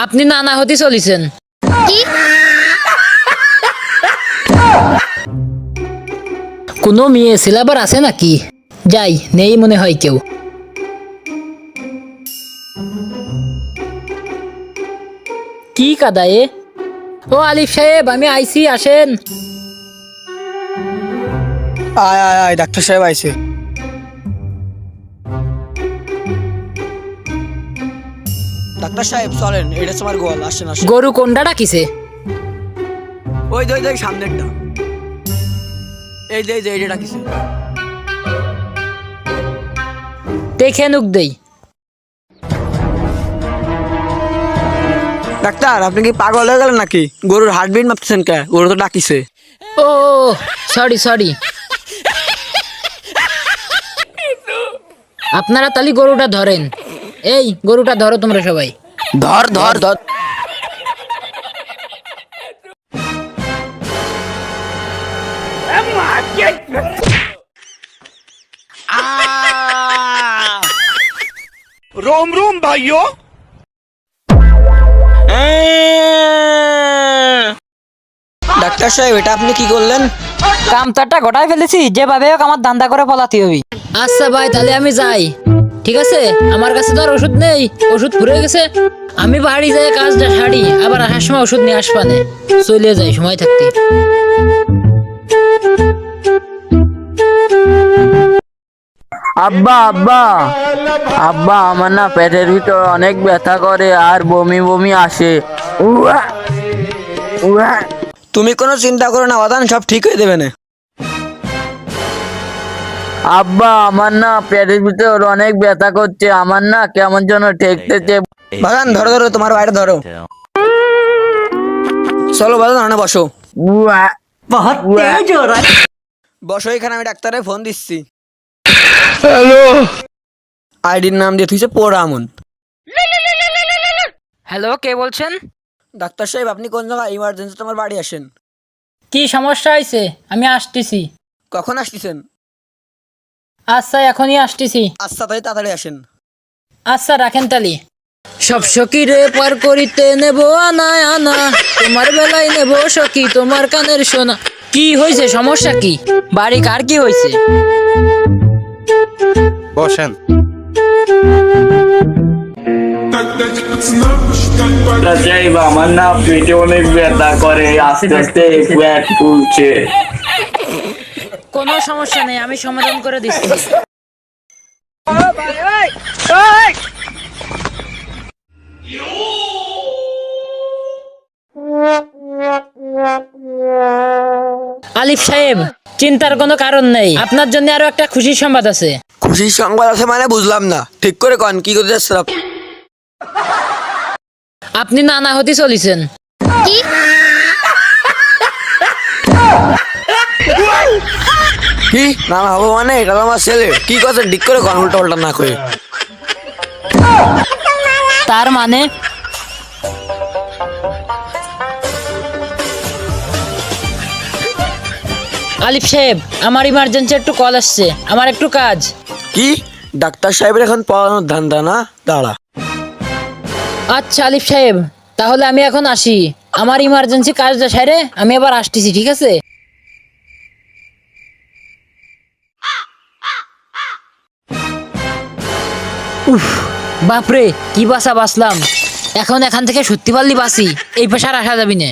আপনি নানা হতে চলেছেন কি? কোনো মেয়ে সিলাবার আছে নাকি? যাই, নেই মনে হয় কেউ। কি কাদায়ে? ও আলিফ সাহেব, আমি আইছি, আসেন। আয় আয় আয়, ডাক্তার সাহেব আইছে। ডাক্তার সাহেব চলেন, এটা তোমার গোয়াল, আসেন আসেন। গরু কোনটা ডাকিছে? ওই দেখ সামনেরটা। এই যে এটা ডাকিছে। দেখে নুক দেই। ডাক্তার, আপনি কি পাগল হয়ে গেলেন নাকি? গরুর হার্টবিট মাপতেছেন কে? গরু তো ডাকিছে। ও সরি। আপনারা তালি গরুটা ধরেন। এই গরুটা ধরো তোমরা সবাই। ধর ধর ধর। रोम रोम भाइयों। ডাক্তার সাহেব, এটা আপনি কি করলেন? কামতারটা ঘটায় ফেলেছি, যেভাবে হোক আমার ধান্দা করে ফলাতে হবে। আচ্ছা ভাই, তাহলে আমি যাই। ঠিক আছে, আমার কাছে তো আর ওষুধ নেই, ওষুধ ফুরিয়ে গেছে। আমি বাড়ি যাই কাজটা সারি, আবার আসার সময় ওষুধ নিয়ে আসবানে। চলে যাই সময় থাকতে। আব্বা আব্বা আব্বা, আমার না পেটের ভিতর অনেক ব্যথা করে আর বমি বমি আসে। উয়া উয়া। তুমি কোনো চিন্তা করো না বাদান, সব ঠিক হয়ে দেবে না। আব্বা, আমার না পেটের ভিতর অনেক ব্যথা করছে, আমার না কেমন যেন ঠেকতেছে। বাদান ধরো ধরো, তোমার বাইরে ধরো। চলো বাদান, ওখানে বসো। উয়া উয়া। বসো এখানে, আমি ডাক্তারে ফোন দিচ্ছি। হ্যালো। আইডির নাম দিয়ে তুইছে পোড়ামন। হ্যালো, কে বলছেন? ডাক্তার সাহেব, আপনি কোন জায়গায়? ইমার্জেন্সি তোমার বাড়ি আসেন। কি সমস্যা হয়েছে? আমি আসতেছি। কখন আসতেছেন? আচ্ছা, এখনই আসতেছি। আচ্ছা, তাই তাড়াতাড়ি আসেন। আচ্ছা, রাখেন তালি। সব সখী রে পার করিতে নেব আনা আনা, তোমার বেলায় নেব সখী তোমার কানের সোনা। কি হয়েছে? সমস্যা কি? বাড়ি কার কি হয়েছে? বসেন। আমার না পেটে অনেক ব্যথা করে, আস্তে আস্তে পেট ফুলছে। কোনো সমস্যা নেই, আমি সমাধান করে দিচ্ছি। আলিফ সাহেব, চিন্তার কোনো কারণ নেই, আপনার জন্য আরো একটা খুশির সংবাদ আছে। খুশির সংবাদ আছে মানে বুঝলাম না, ঠিক করে কন, কি করতে যাচ্ছেন? আপনি নানা হতে চলেছেন। কি? কি না না হবো মানে? এটা তো আমার ছেলে। কি করছেন? ঠিক করে কন, উল্টা উল্টা না করে। তার মানে? আলিফ সাহেব, আমার ইমার্জেন্সি একটু কল আসছে, আমার একটু কাজ। কি? ডাক্তার সাহেবের এখন পড়ানোর ধান্দা না? দাঁড়া। আচ্ছা আলিফ সাহেব, তাহলে আমি এখন আসি। আমার ইমার্জেন্সি কাজটা সেরে আমি আবার আসতেছি, ঠিক আছে? উফ, বাপরে কি বাসা বাসলাম। এখন এখান থেকে সত্যি পারলি বাসি, এই পেশার আসা যাবি না।